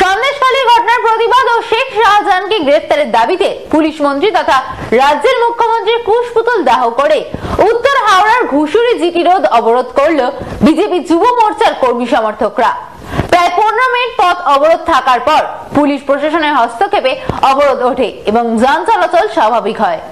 সন্দেশখালী ঘটনার প্রতিবাদ ও শেখ শাহজাহানকে গ্রেফতারের দাবিতে পুলিশ মন্ত্রী তথা রাজ্যের মুখ্যমন্ত্রীর কুশপুতল দাহ করে উত্তর হাওড়ার ঘুষুরি জিটি রোড অবরোধ করল বিজেপি যুব মোর্চার কর্মী সমর্থকরা। প্রায় 15 মিনিট পথ অবরোধ থাকার পর পুলিশ প্রশাসনের হস্তক্ষেপে অবরোধ ওঠে এবং যান চলাচল স্বাভাবিক হয়।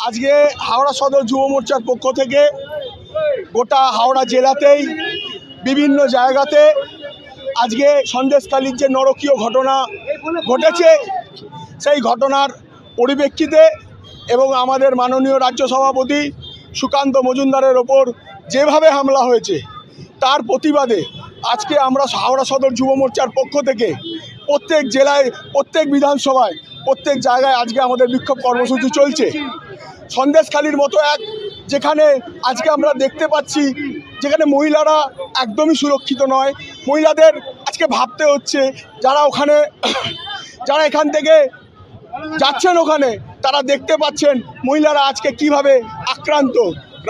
আজকে হাওড়া সদর যুব মোর্চার পক্ষ থেকে গোটা হাওড়া জেলাতেই বিভিন্ন জায়গাতে আজকে সন্দেশখালীর যে নরকীয় ঘটনা ঘটেছে সেই ঘটনার পরিপ্রেক্ষিতে এবং আমাদের মাননীয় রাজ্য সভাপতি সুকান্ত মজুমদারের ওপর যেভাবে হামলা হয়েছে তার প্রতিবাদে আজকে আমরা হাওড়া সদর যুব মোর্চার পক্ষ থেকে প্রত্যেক জেলায়, প্রত্যেক বিধানসভায়, প্রত্যেক জায়গায় আজকে আমাদের বিক্ষোভ কর্মসূচি চলছে। সন্দেশখালীর মতো যেখানে আজকে আমরা দেখতে পাচ্ছি যেখানে মহিলারা একদমই সুরক্ষিত নয়, মহিলাদের আজকে ভাবতে হচ্ছে যারা এখান থেকে যাচ্ছেন ওখানে তারা দেখতে পাচ্ছেন মহিলারা আজকে কিভাবে আক্রান্ত।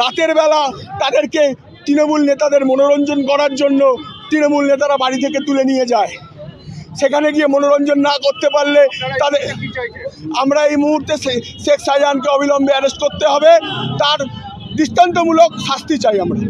রাতের বেলা তাদেরকে তৃণমূল নেতাদের মনোরঞ্জন করার জন্য তৃণমূল নেতারা বাড়ি থেকে তুলে নিয়ে যায়, সেখানে গিয়ে মনোরঞ্জন না করতে পারলে তাদের আমরা এই মুহূর্তে শেখ শাহজাহানকে অবিলম্বে অ্যারেস্ট করতে হবে, তার দৃষ্টান্তমূলক শাস্তি চাই আমরা।